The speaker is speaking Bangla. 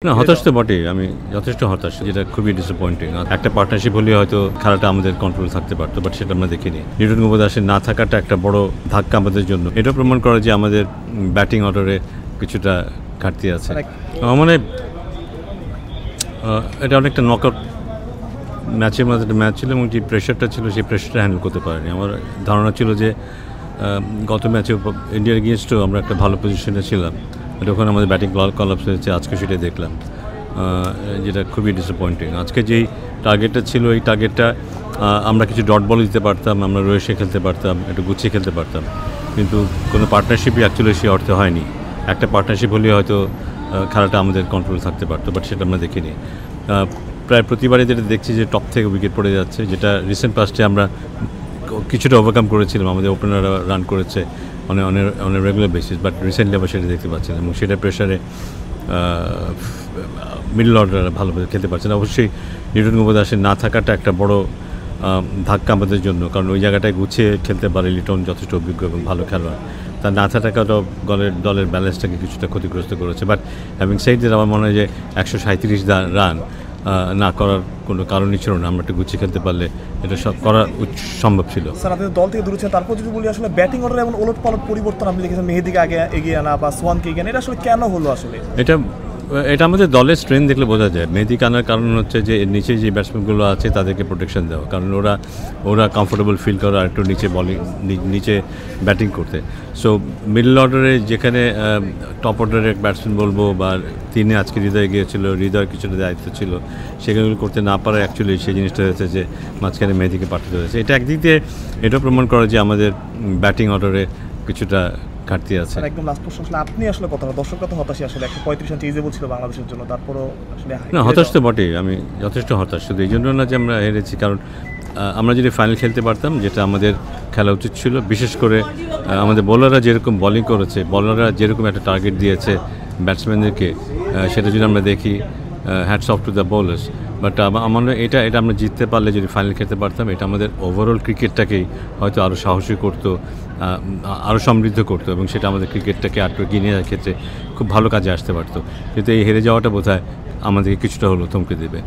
না, হতাশ তো বটেই। আমি যথেষ্ট হতাশ, যেটা খুবই ডিসঅ্যাপয়েন্টিং। একটা পার্টনারশিপ হলে হয়তো খেলাটা আমাদের কন্ট্রোল থাকতে পারতো, বাট সেটা আমরা দেখিনি। লিটন কুমার দাসের না থাকাটা একটা বড় ধাক্কা আমাদের জন্য। এটা প্রমাণ করে যে আমাদের ব্যাটিং অর্ডারে কিছুটা ঘাটতি আছে। মানে এটা অনেকটা নকআউট ম্যাচের মধ্যে একটা ম্যাচ ছিল এবং যে প্রেশারটা ছিল সেই প্রেশারটা হ্যান্ডেল করতে পারেনি। আমার ধারণা ছিল যে গত ম্যাচে ইন্ডিয়ার এগেইনস্টও আমরা একটা ভালো পজিশনে ছিলাম, বাট ওখানে আমাদের ব্যাটিং কলাপস হয়েছে। আজকে সেটাই দেখলাম, যেটা খুবই ডিসঅ্যাপয়েন্টিং। আজকে যেই টার্গেটটা ছিল, এই টার্গেটটা আমরা কিছু ডট বল দিতে পারতাম, আমরা রয়েসে খেলতে পারতাম, একটু গুছিয়ে খেলতে পারতাম, কিন্তু কোনো পার্টনারশিপই অ্যাকচুয়ালি সে অর্থে হয়নি। একটা পার্টনারশিপ হলে হয়তো খেলাটা আমাদের কন্ট্রোল থাকতে পারতো, বাট সেটা আমরা দেখিনি। প্রায় প্রতিবারই যেটা দেখছি যে টপ থেকে উইকেট পড়ে যাচ্ছে, যেটা রিসেন্ট পাস্টে আমরা কিছুটা ওভারকাম করেছিলাম। আমাদের ওপেনাররা রান করেছে on a regular basis, but recently আবার সেটা দেখতে পাচ্ছি না এবং সেটা প্রেশারে মিডল অর্ডাররা ভালোভাবে খেলতে পারছে না। অবশ্যই লিটন কুমার দাসের না থাকাটা একটা বড় ধাক্কা আমাদের জন্য, কারণ ওই জায়গাটায় গুছিয়ে খেলতে পারে লিটন, যথেষ্ট অভিজ্ঞ এবং ভালো খেলোয়াড়। তার না থাকাটাও দলের ব্যালেন্সটাকে কিছুটা ক্ষতিগ্রস্ত করেছে। বাট হ্যাভিং সেড দ্যাট, আমার মনে হয় যে 137 রান না করার কোনো কারণই ছিল না। আমরা একটু গুছিয়ে খেলতে পারলে এটা সব করা সম্ভব ছিল। স্যার, আপনি দল থেকে দূরে ছিলেন, তারপর যদি বলি আসলে ব্যাটিং অর্ডারে এমন ওলট পালট পরিবর্তন আপনি দেখেছেন, মেহেদিকে আগে এগিয়ে আনা বা সোয়ানকে এগিয়ে আনা, এটা আসলে কেন হলো? আসলে এটা আমাদের দলের স্ট্রেংথ দেখলে বোঝা যায়। মেহেদিকে আনার কারণ হচ্ছে যে নিচে যে ব্যাটসম্যানগুলো আছে তাদেরকে প্রোটেকশন দেওয়া, কারণ ওরা কমফোর্টেবল ফিল করে আর একটু নিচে ব্যাটিং করতে। সো মিডল অর্ডারে যেখানে টপ অর্ডারের ব্যাটসম্যান বলবো, বা তিনি আজকে হৃদয় গিয়েছিল, হৃদয়ের কিছুটা দায়িত্ব ছিল, সেগুলো করতে না পারে অ্যাকচুয়ালি সেই জিনিসটা হয়েছে যে মাঝখানে মেহেদিকে পাঠাতে হয়েছে। এটা একদিক দিয়ে এটা প্রমাণ করে যে আমাদের ব্যাটিং অর্ডারে কিছুটা ঘাটতি আছে। একদম লাস্ট প্রশ্ন, আসলে আপনি আসলে কথা দর্শকরা তো হতাশই, আসলে 135 রান চেজেবল ছিল বাংলাদেশের জন্য, তারপরও আসলে না, হতাশ তো বটেই। আমি যথেষ্ট হতাশ, শুধু এই জন্য না যে আমরা হেরেছি, কারণ আমরা যদি ফাইনাল খেলতে পারতাম, যেটা আমাদের খেলা উচিত ছিল, বিশেষ করে আমাদের বোলাররা যেরকম বোলিং করেছে, বোলাররা যেরকম একটা টার্গেট দিয়েছে ব্যাটসম্যানদেরকে, সেটা যদি আমরা দেখি, hats off to the bowlers. But আমার এটা আমরা জিততে পারলে, যদি ফাইনাল খেলতে পারতাম, এটা আমাদের ওভারঅল ক্রিকেটটাকেই হয়তো আরও সাহসী করতো, আরও সমৃদ্ধ করতো, এবং সেটা আমাদের ক্রিকেটটাকে আরও এগিয়ে নেওয়ার ক্ষেত্রে খুব ভালো কাজে আসতে পারতো। কিন্তু এই হেরে যাওয়াটা বোধহয় আমাদেরকে কিছুটা হলেও থমকে দেবে।